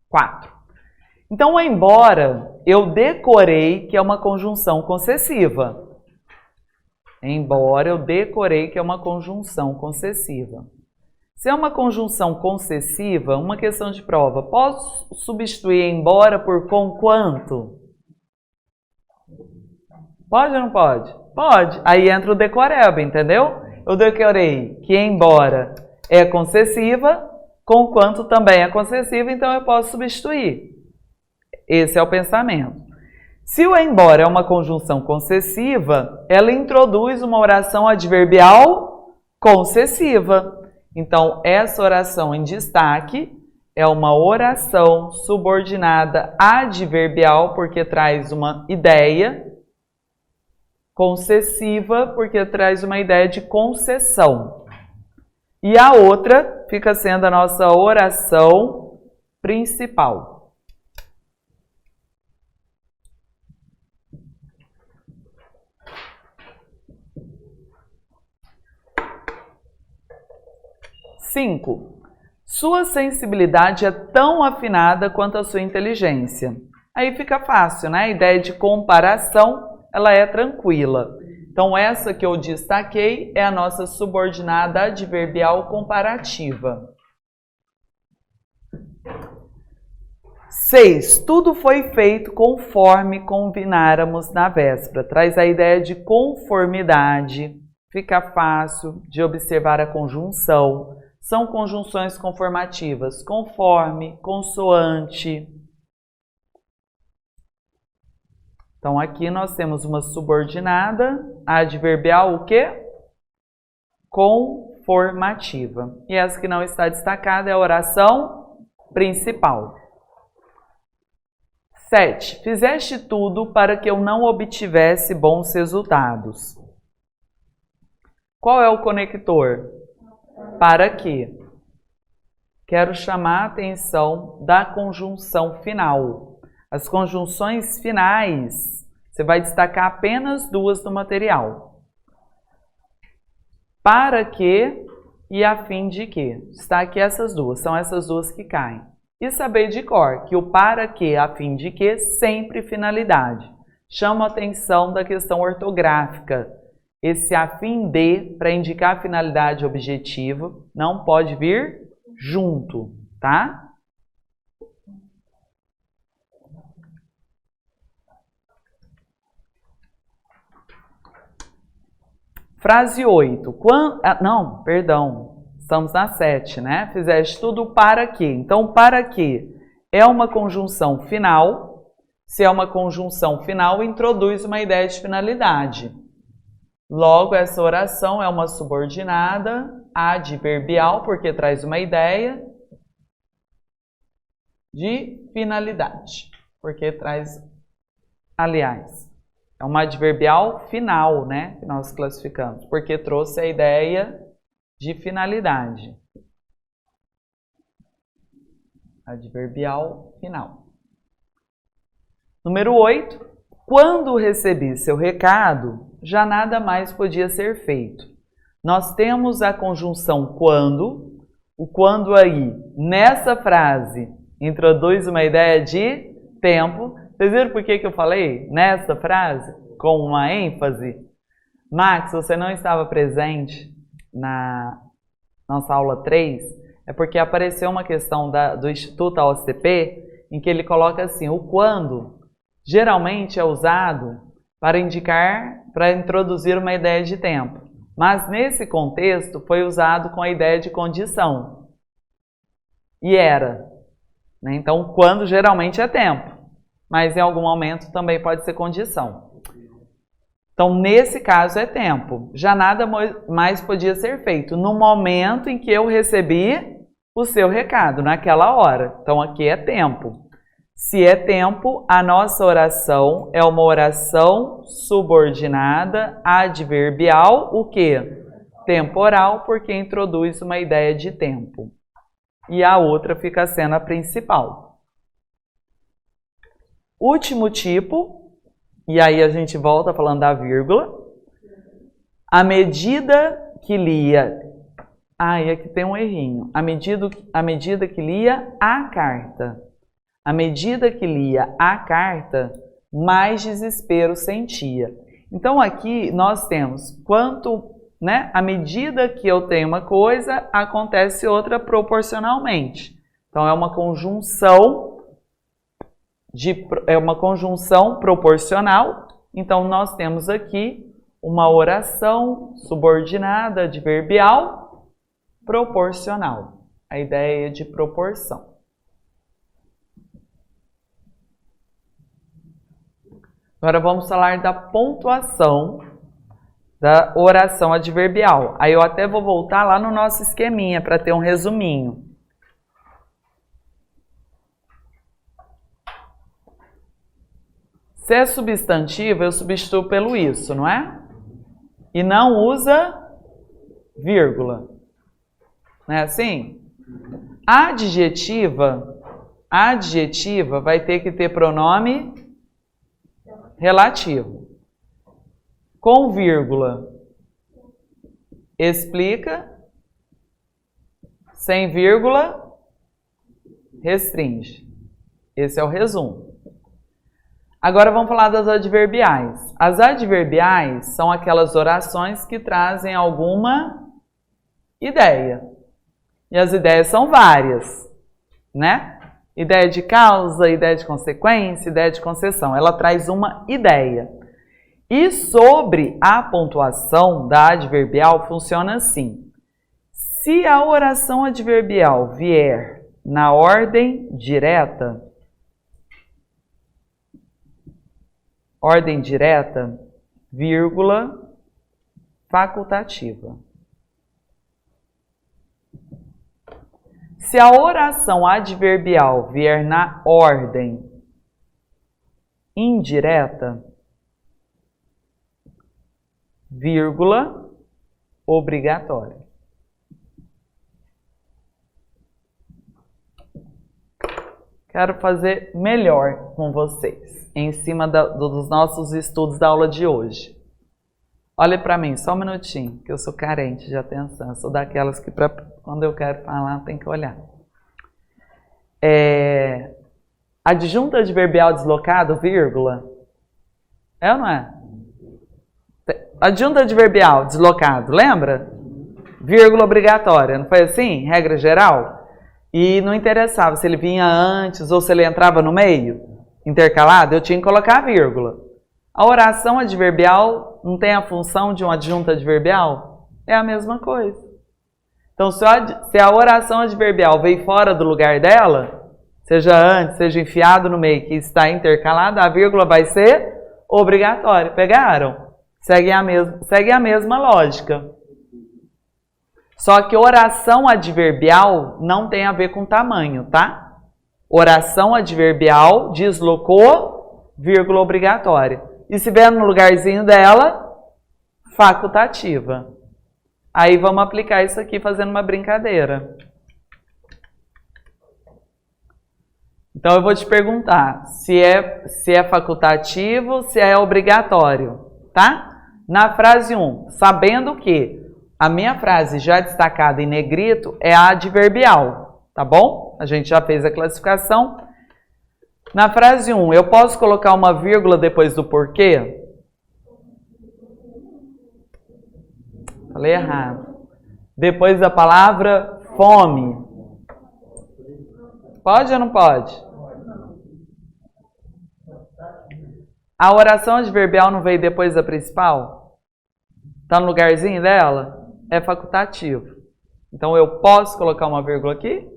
4. Então, embora eu decorei que é uma conjunção concessiva. Embora eu decorei que é uma conjunção concessiva. Se é uma conjunção concessiva, uma questão de prova, posso substituir embora por conquanto? Pode ou não pode? Pode. Aí entra o decoreba, entendeu? Eu decorei que embora é concessiva, conquanto também é concessiva, então eu posso substituir. Esse é o pensamento. Se o embora é uma conjunção concessiva, ela introduz uma oração adverbial concessiva. Então, essa oração em destaque é uma oração subordinada adverbial, porque traz uma ideia, concessiva, porque traz uma ideia de concessão. E a outra fica sendo a nossa oração principal. Cinco. Sua sensibilidade é tão afinada quanto a sua inteligência. Aí fica fácil, né? A ideia de comparação, ela é tranquila. Então, essa que eu destaquei é a nossa subordinada adverbial comparativa. 6. Tudo foi feito conforme combináramos na véspera. Traz a ideia de conformidade. Fica fácil de observar a conjunção. São conjunções conformativas. Conforme, consoante. Então, aqui nós temos uma subordinada adverbial, o quê? Conformativa. E essa que não está destacada é a oração principal. 7. Fizeste tudo para que eu não obtivesse bons resultados. Qual é o conector? Para quê? Quero chamar a atenção da conjunção final. As conjunções finais, você vai destacar apenas duas no material. Para que e a fim de que. Destaque essas duas, são essas duas que caem. E saber de cor que o para que, a fim de que, sempre finalidade. Chama a atenção da questão ortográfica. Esse a fim de, para indicar a finalidade objetiva, não pode vir junto, tá? Frase 8. Não, perdão. Estamos na 7, né? Fizeste tudo para quê? Então, para quê? É uma conjunção final. Se é uma conjunção final, introduz uma ideia de finalidade. Logo, essa oração é uma subordinada adverbial, porque traz uma ideia de finalidade. Porque traz, aliás, é uma adverbial final, né? Que nós classificamos, porque trouxe a ideia de finalidade. Adverbial final. Número 8. Quando recebi seu recado, já nada mais podia ser feito. Nós temos a conjunção quando. O quando aí, nessa frase, introduz uma ideia de tempo. Vocês viram por que eu falei nessa frase? Com uma ênfase. Max, você não estava presente na nossa aula 3, é porque apareceu uma questão do Instituto OCP, em que ele coloca assim, o quando geralmente é usado para indicar, para introduzir uma ideia de tempo. Mas nesse contexto foi usado com a ideia de condição. E era. Né? Então, quando geralmente é tempo, mas em algum momento também pode ser condição. Então, nesse caso é tempo. Já nada mais podia ser feito no momento em que eu recebi o seu recado, naquela hora. Então, aqui é tempo. Se é tempo, a nossa oração é uma oração subordinada, adverbial, o quê? Temporal, porque introduz uma ideia de tempo. E a outra fica sendo a principal. Último tipo, e aí a gente volta falando da vírgula. À medida que lia... aqui tem um errinho. À medida que lia a carta. À medida que lia a carta, mais desespero sentia. Então aqui nós temos à medida que eu tenho uma coisa, acontece outra proporcionalmente. Então é uma conjunção proporcional. Então nós temos aqui uma oração subordinada adverbial proporcional. A ideia de proporção. Agora vamos falar da pontuação da oração adverbial. Aí eu até vou voltar lá no nosso esqueminha para ter um resuminho. Se é substantivo, eu substituo pelo isso, não é? E não usa vírgula. Não é assim? Adjetiva vai ter que ter pronome relativo. Com vírgula, explica. Sem vírgula, restringe. Esse é o resumo. Agora vamos falar das adverbiais. As adverbiais são aquelas orações que trazem alguma ideia. E as ideias são várias, né? Ideia de causa, ideia de consequência, ideia de concessão. Ela traz uma ideia. E sobre a pontuação da adverbial funciona assim. Se a oração adverbial vier na ordem direta, vírgula, facultativa. Se a oração adverbial vier na ordem indireta, vírgula, obrigatória. Quero fazer melhor com vocês, em cima dos nossos estudos da aula de hoje. Olha para mim, só um minutinho, que eu sou carente de atenção. Eu sou daquelas que, quando eu quero falar, tem que olhar. Adjunto adverbial deslocado, vírgula. É ou não é? Adjunto adverbial deslocado, lembra? Vírgula obrigatória, não foi assim? Regra geral? E não interessava se ele vinha antes ou se ele entrava no meio, intercalado, eu tinha que colocar a vírgula. A oração adverbial não tem a função de um adjunto adverbial? É a mesma coisa. Então, se a oração adverbial veio fora do lugar dela, seja antes, seja enfiado no meio, que está intercalada, a vírgula vai ser obrigatória. Pegaram? Segue a mesma lógica. Só que oração adverbial não tem a ver com tamanho, tá? Oração adverbial deslocou, vírgula obrigatória. E se vier no lugarzinho dela, facultativa. Aí vamos aplicar isso aqui fazendo uma brincadeira. Então eu vou te perguntar se é facultativo, se é obrigatório, tá? Na frase 1, sabendo que a minha frase já destacada em negrito é a adverbial, tá bom? A gente já fez a classificação. Na frase 1, eu posso colocar uma vírgula depois do porquê? Falei errado. Depois da palavra fome. Pode ou não pode? A oração adverbial não veio depois da principal? Está no lugarzinho dela? É facultativo. Então, eu posso colocar uma vírgula aqui?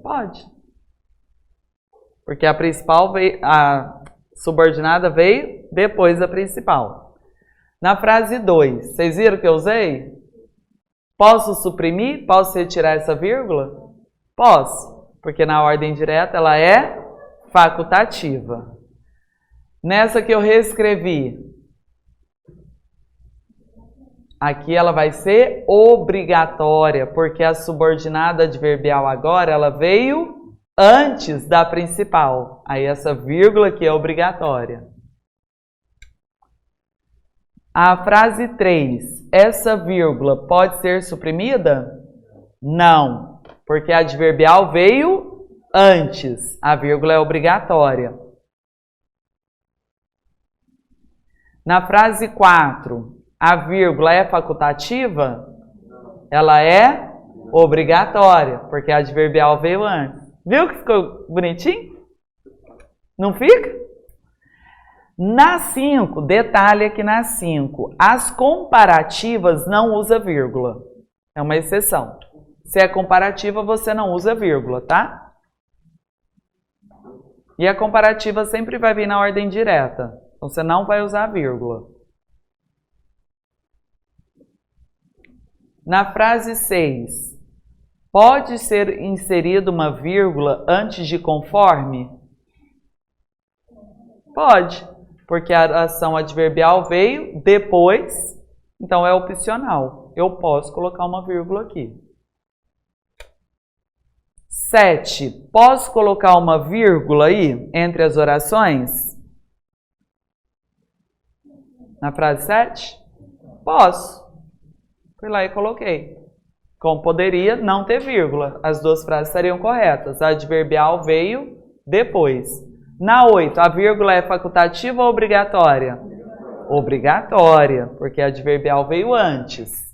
Pode. Porque a principal veio, a subordinada veio depois da principal. Na frase 2, vocês viram que eu usei? Posso suprimir? Posso retirar essa vírgula? Posso, porque na ordem direta ela é facultativa. Nessa que eu reescrevi, aqui ela vai ser obrigatória, porque a subordinada adverbial agora ela veio antes da principal. Aí essa vírgula aqui é obrigatória. A frase 3, essa vírgula pode ser suprimida? Não, porque a adverbial veio antes. A vírgula é obrigatória. Na frase 4, a vírgula é facultativa? Ela é obrigatória, porque a adverbial veio antes. Viu que ficou bonitinho? Não fica? Na 5, detalhe aqui na 5, as comparativas não usa vírgula. É uma exceção. Se é comparativa, você não usa vírgula, tá? E a comparativa sempre vai vir na ordem direta. Então, você não vai usar vírgula. Na frase 6, pode ser inserida uma vírgula antes de conforme? Pode, porque a ação adverbial veio depois, então é opcional. Eu posso colocar uma vírgula aqui. 7, posso colocar uma vírgula aí entre as orações? Na frase 7? Posso. Fui lá e coloquei. Como poderia não ter vírgula. As duas frases estariam corretas. A adverbial veio depois. Na 8, a vírgula é facultativa ou obrigatória? Obrigatória, porque a adverbial veio antes.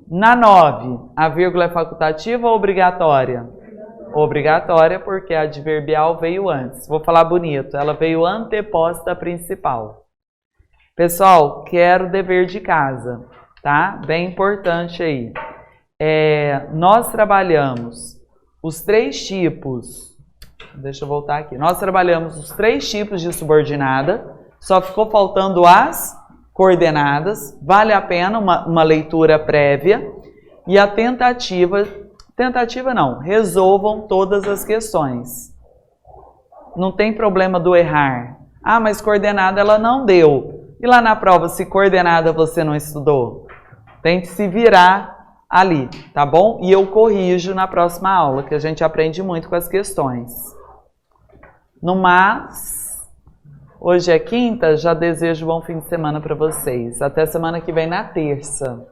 Na 9, a vírgula é facultativa ou obrigatória? Obrigatória, porque a adverbial veio antes. Vou falar bonito, ela veio anteposta à principal. Pessoal, quero dever de casa, tá? Bem importante aí. Nós trabalhamos os 3 tipos. Deixa eu voltar aqui. Nós trabalhamos os 3 tipos de subordinada. Só ficou faltando as coordenadas. Vale a pena uma leitura prévia. E a tentativa não, resolvam todas as questões. Não tem problema do errar. Ah, mas coordenada ela não deu. E lá na prova, se coordenada você não estudou? Tente se virar ali, tá bom? E eu corrijo na próxima aula, que a gente aprende muito com as questões. No mais, hoje é quinta, já desejo bom fim de semana para vocês. Até semana que vem na terça.